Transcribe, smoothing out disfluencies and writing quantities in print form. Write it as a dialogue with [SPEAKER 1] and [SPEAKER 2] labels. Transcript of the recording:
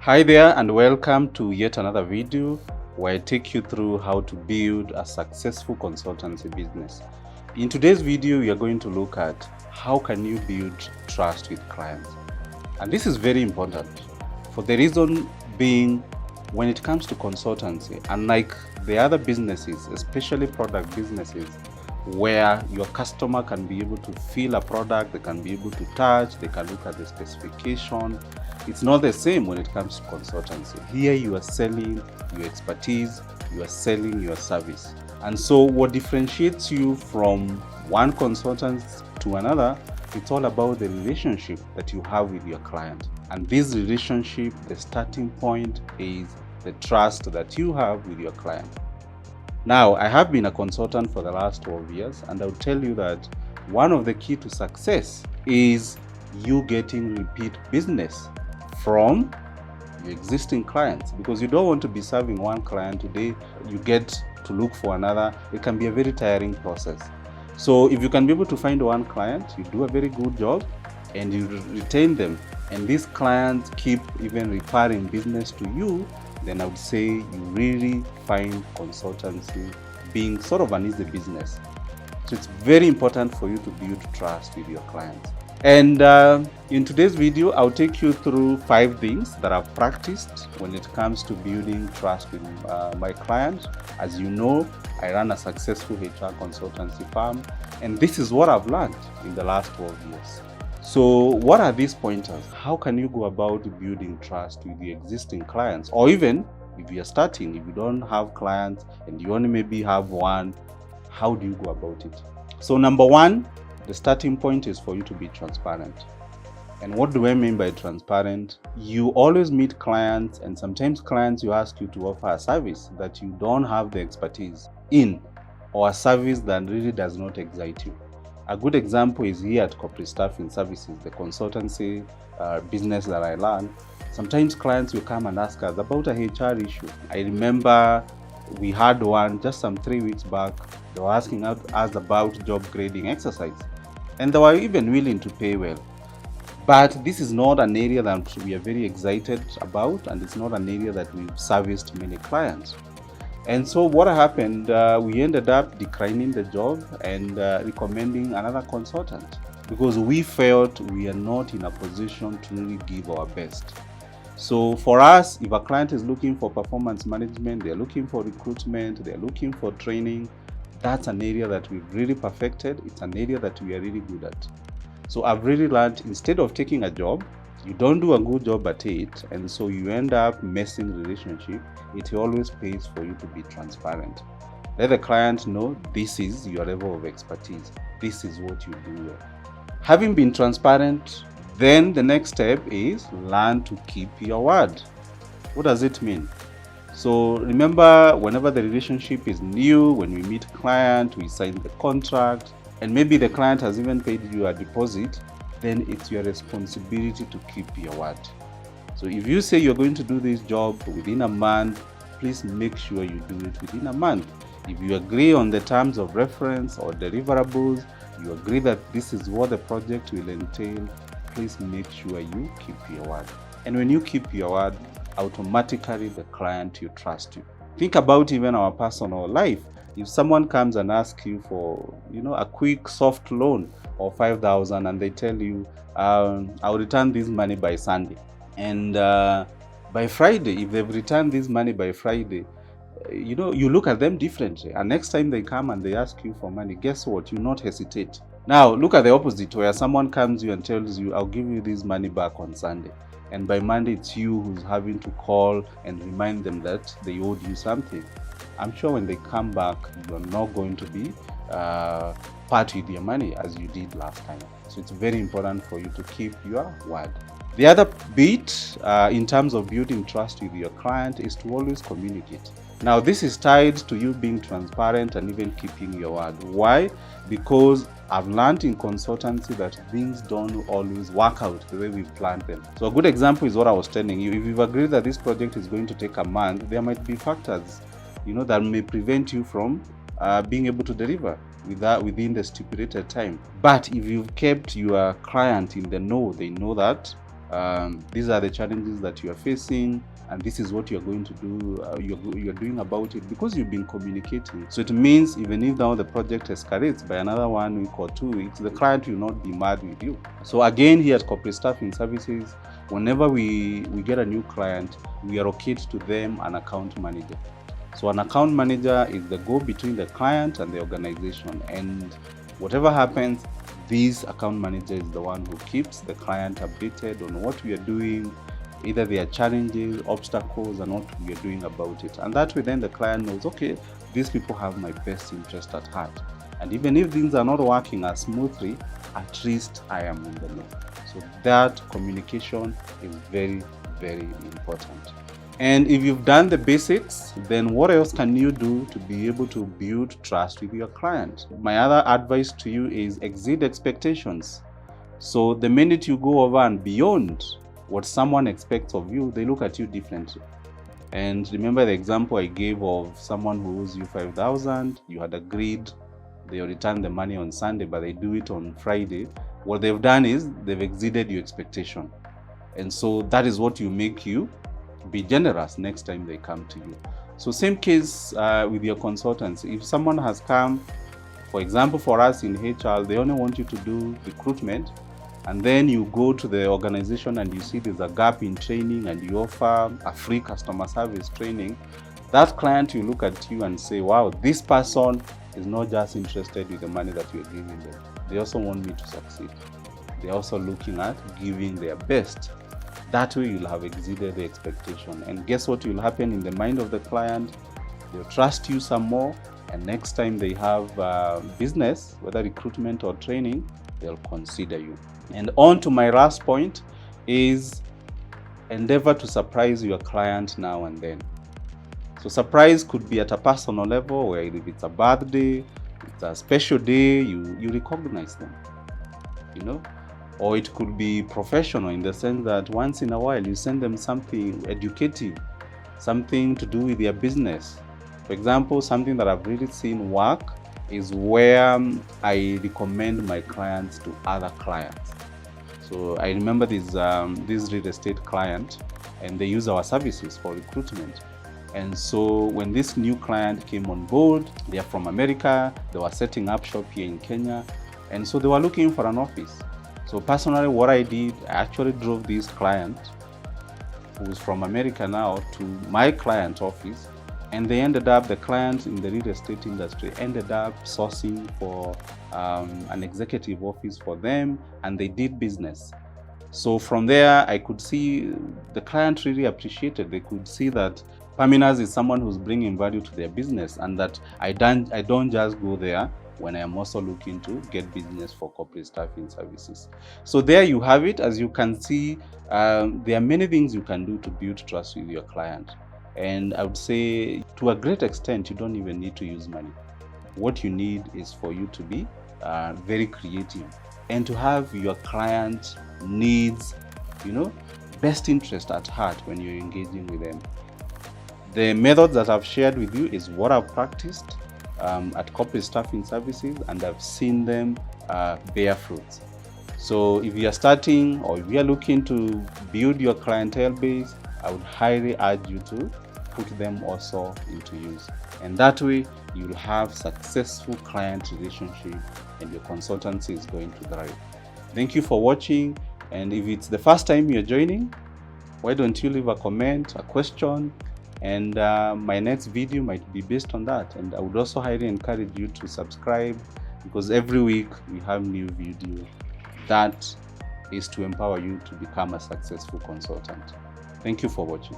[SPEAKER 1] Hi there and welcome to yet another video where I take you through how to build a successful consultancy business. In today's video, we are going to look at how can you build trust with clients. And this is very important for the reason being, when it comes to consultancy, unlike the other businesses, especially product businesses, where your customer can be able to feel a product, they can be able to touch, they can look at the specification. It's not the same when it comes to consultancy. Here you are selling your expertise, you are selling your service. And so what differentiates you from one consultant to another, it's all about the relationship that you have with your client. And this relationship, the starting point is the trust that you have with your client. Now, I have been a consultant for the last 12 years, and I'll tell you that one of the key to success is you getting repeat business from your existing clients, because you don't want to be serving one client today, you get to look for another. It can be a very tiring process. So if you can be able to find one client, you do a very good job and you retain them, and these clients keep even referring business to you, then I would say you really find consultancy being sort of an easy business. So it's very important for you to build trust with your clients. And in today's video, I'll take you through 5 things that I've practiced when it comes to building trust with my clients. As you know, I run a successful HR consultancy firm, and this is what I've learned in the last 12 years. So what are these pointers? How can you go about building trust with the existing clients? Or even if you're starting, if you don't have clients and you only maybe have one, how do you go about it? So number one, the starting point is for you to be transparent. And what do I mean by transparent? You always meet clients, and sometimes clients you ask you to offer a service that you don't have the expertise in, or a service that really does not excite you. A good example is here at Corporate Staffing Services, the consultancy business that I run. Sometimes clients will come and ask us about a HR issue. I remember we had one just some 3 weeks back. They were asking us about job grading exercise, and they were even willing to pay well. But this is not an area that we are very excited about, and it's not an area that we've serviced many clients. And so what happened, we ended up declining the job and recommending another consultant, because we felt we are not in a position to really give our best. So for us, if a client is looking for performance management, they're looking for recruitment, they're looking for training, that's an area that we've really perfected. It's an area that we are really good at. So I've really learned, instead of taking a job, you don't do a good job at it, and so you end up messing the relationship. It always pays for you to be transparent. Let the client know this is your level of expertise. This is what you do well. Having been transparent, then the next step is learn to keep your word. What does it mean? So remember, whenever the relationship is new, when we meet client, we sign the contract, and maybe the client has even paid you a deposit, then it's your responsibility to keep your word. So if you say you're going to do this job within a month, please make sure you do it within a month. If you agree on the terms of reference or deliverables, you agree that this is what the project will entail, please make sure you keep your word. And when you keep your word, automatically the client will trust you. Think about even our personal life. If someone comes and asks you for, a quick soft loan of 5,000, and they tell you, I'll return this money by Sunday, and by Friday, if they've returned this money by Friday, you look at them differently. And next time they come and they ask you for money, guess what? You not hesitate. Now look at the opposite, where someone comes to you and tells you, I'll give you this money back on Sunday, and by Monday it's you who's having to call and remind them that they owed you something. I'm sure when they come back, you're not going to be part with your money as you did last time. So it's very important for you to keep your word. The other bit in terms of building trust with your client is to always communicate. Now this is tied to you being transparent and even keeping your word. Why? Because I've learned in consultancy that things don't always work out the way we've planned them. So a good example is what I was telling you. If you've agreed that this project is going to take a month, there might be factors that may prevent you from being able to deliver within the stipulated time. But if you've kept your client in the know, they know that these are the challenges that you are facing, and this is what you're going to do, you're doing about it, because you've been communicating. So it means even if now the project escalates by another 1 week or 2 weeks, the client will not be mad with you. So again, here at Corporate Staffing Services, whenever we get a new client, we allocate to them an account manager. So an account manager is the go-between the client and the organization, and whatever happens, this account manager is the one who keeps the client updated on what we are doing, either their challenges, obstacles, and what we are doing about it. And that way then the client knows, okay, these people have my best interest at heart. And even if things are not working as smoothly, at least I am in the know. So that communication is very, very important. And if you've done the basics, then what else can you do to be able to build trust with your client? My other advice to you is exceed expectations. So the minute you go over and beyond what someone expects of you, they look at you differently. And remember the example I gave of someone who owes you 5,000, you had agreed they'll return the money on Sunday, but they do it on Friday. What they've done is they've exceeded your expectation. And so that is what will make you be generous next time they come to you. So same case with your consultants. If someone has come, for example, for us in HR, they only want you to do recruitment, and then you go to the organization and you see there's a gap in training and you offer a free customer service training, that client will look at you and say, wow, this person is not just interested with the money that you're giving them. They also want me to succeed. They're also looking at giving their best. That way you'll have exceeded the expectation. And guess what will happen in the mind of the client? They'll trust you some more, and next time they have business, whether recruitment or training, they'll consider you. And on to my last point is endeavor to surprise your client now and then. So surprise could be at a personal level, where if it's a birthday, it's a special day, you recognize them, you know. Or it could be professional in the sense that once in a while you send them something educative, something to do with their business. For example, something that I've really seen work is where I recommend my clients to other clients. So I remember this real estate client, and they use our services for recruitment. And so when this new client came on board, they are from America, they were setting up shop here in Kenya, and so they were looking for an office. So personally, what I did, I actually drove this client, who is from America now, to my client office, and they ended up, the client in the real estate industry ended up sourcing for an executive office for them, and they did business. So from there, I could see the client really appreciated. They could see that Paminas is someone who's bringing value to their business, and that I don't just go there when I am also looking to get business for corporate staffing services. So there you have it. As you can see, there are many things you can do to build trust with your client. And I would say to a great extent, you don't even need to use money. What you need is for you to be very creative and to have your client needs, best interest at heart when you're engaging with them. The methods that I've shared with you is what I've practiced at corporate staffing services, and I've seen them bear fruits. So if you are starting, or if you are looking to build your clientele base, I would highly urge you to put them also into use. And that way you'll have successful client relationship, and your consultancy is going to thrive. Thank you for watching. And if it's the first time you're joining, why don't you leave a comment, a question, and my next video might be based on that. And I would also highly encourage you to subscribe, because every week we have new video that is to empower you to become a successful consultant. Thank you for watching.